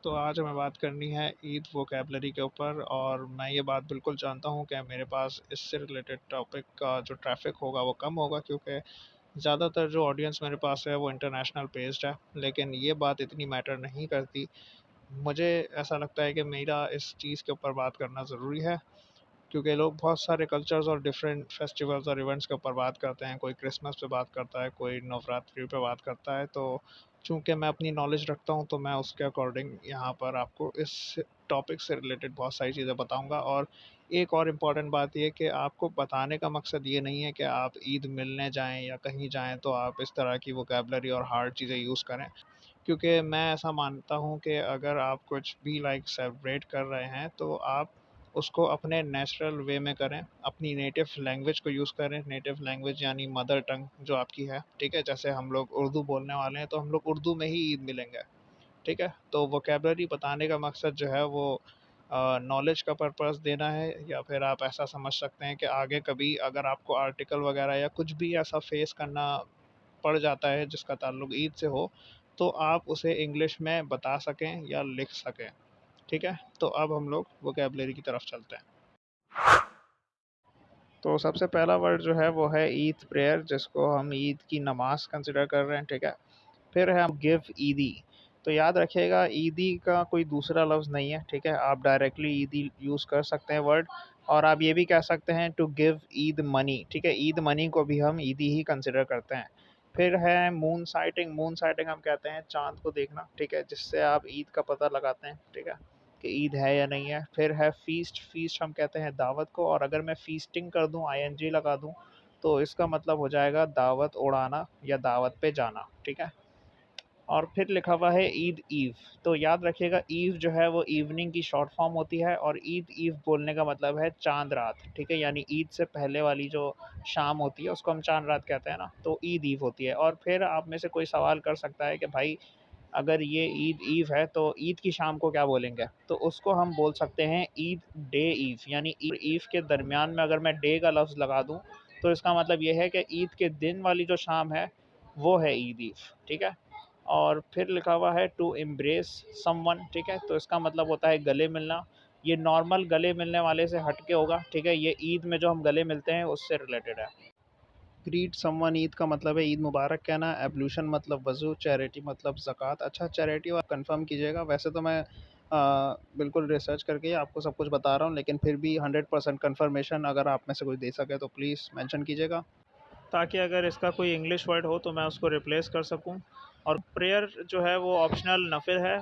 तो आज हमें बात करनी है ईद वोकेबलरी के ऊपर। और मैं ये बात बिल्कुल जानता हूँ कि मेरे पास इससे रिलेटेड टॉपिक का जो ट्रैफिक होगा वो कम होगा, क्योंकि ज़्यादातर जो ऑडियंस मेरे पास है वो इंटरनेशनल बेस्ड है। लेकिन ये बात इतनी मैटर नहीं करती। मुझे ऐसा लगता है कि मेरा इस चीज़ के ऊपर बात करना ज़रूरी है, क्योंकि लोग बहुत सारे कल्चर्स और डिफरेंट फेस्टिवल्स और इवेंट्स के ऊपर बात करते हैं। कोई क्रिसमस पे बात करता है, कोई नवरात्रि पे बात करता है। तो चूंकि मैं अपनी नॉलेज रखता हूँ तो मैं उसके अकॉर्डिंग यहाँ पर आपको इस टॉपिक से रिलेटेड बहुत सारी चीज़ें बताऊँगा। और एक और इम्पॉर्टेंट बात यह कि आपको बताने का मकसद ये नहीं है कि आप ईद मिलने जाएं या कहीं जाएं तो आप इस तरह की वोकेबलरी और हार्ड चीज़ें यूज़ करें। क्योंकि मैं ऐसा मानता हूँ कि अगर आप कुछ भी लाइक सेलिब्रेट कर रहे हैं तो आप उसको अपने नेचुरल वे में करें, अपनी नेटिव लैंग्वेज को यूज़ करें। नेटिव लैंग्वेज यानी मदर टंग जो आपकी है, ठीक है। जैसे हम लोग उर्दू बोलने वाले हैं तो हम लोग उर्दू में ही ईद मिलेंगे, ठीक है। तो वोकेबलरी बताने का मकसद जो है वो नॉलेज का पर्पस देना है, या फिर आप ऐसा समझ सकते हैं कि आगे कभी अगर आपको आर्टिकल वगैरह या कुछ भी ऐसा फेस करना पड़ जाता है जिसका ताल्लुक ईद से हो, तो आप उसे इंग्लिश में बता सकें या लिख सकें, ठीक है। तो अब हम लोग वोकेबलरी की तरफ चलते हैं। तो सबसे पहला वर्ड जो है वो है ईद प्रेयर, जिसको हम ईद की नमाज कंसिडर कर रहे हैं, ठीक है। फिर है हम गिव ईदी। तो याद रखिएगा ईदी का कोई दूसरा लफ्ज़ नहीं है, ठीक है। आप डायरेक्टली ईदी यूज़ कर सकते हैं वर्ड। और आप ये भी कह सकते हैं टू गिव ईद मनी, ठीक है। ईद मनी को भी हम ईदी ही कंसिडर करते हैं। फिर है मून साइटिंग। मून साइटिंग हम कहते हैं चांद को देखना, ठीक है, जिससे आप ईद का पता लगाते हैं, ठीक है, कि ईद है या नहीं है। फिर है फीस्ट। फीस्ट हम कहते हैं दावत को, और अगर मैं फीस्टिंग कर दूं, आईएनजी लगा दूं, तो इसका मतलब हो जाएगा दावत उड़ाना या दावत पे जाना, ठीक है। और फिर लिखा हुआ है ईद ईव। तो याद रखिएगा ईव जो है वो इवनिंग की शॉर्ट फॉर्म होती है, और ईद ईव बोलने का मतलब है चांद रात, ठीक है। यानी ईद से पहले वाली जो शाम होती है उसको हम चांद रात कहते हैं ना, तो ईद ईव होती है। और फिर आप में से कोई सवाल कर सकता है कि भाई अगर ये ईद ईव है तो ईद की शाम को क्या बोलेंगे, तो उसको हम बोल सकते हैं ईद डे ईव। यानी ईद ईव के दरमियान में अगर मैं डे का लफ्ज़ लगा दूं, तो इसका मतलब ये है कि ईद के दिन वाली जो शाम है वो है ईद ईव, ठीक है। और फिर लिखा हुआ है टू एम्ब्रेस समवन, ठीक है। तो इसका मतलब होता है गले मिलना। ये नॉर्मल गले मिलने वाले से हट के होगा, ठीक है। ये ईद में जो हम गले मिलते हैं उससे रिलेटेड है। ग्रीट समवन ईद का मतलब है ईद मुबारक कहना। एब्लूशन मतलब वज़ू। चैरिटी मतलब ज़कात। अच्छा, चैरिटी आप कंफर्म कीजिएगा। वैसे तो मैं बिल्कुल रिसर्च करके ही आपको सब कुछ बता रहा हूँ, लेकिन फिर भी 100% कंफर्मेशन अगर आप में से कोई दे सके तो प्लीज़ मेंशन कीजिएगा, ताकि अगर इसका कोई इंग्लिश वर्ड हो तो मैं उसको रिप्लेस कर सकूं। और प्रेयर जो है वो ऑप्शनल नफिल है।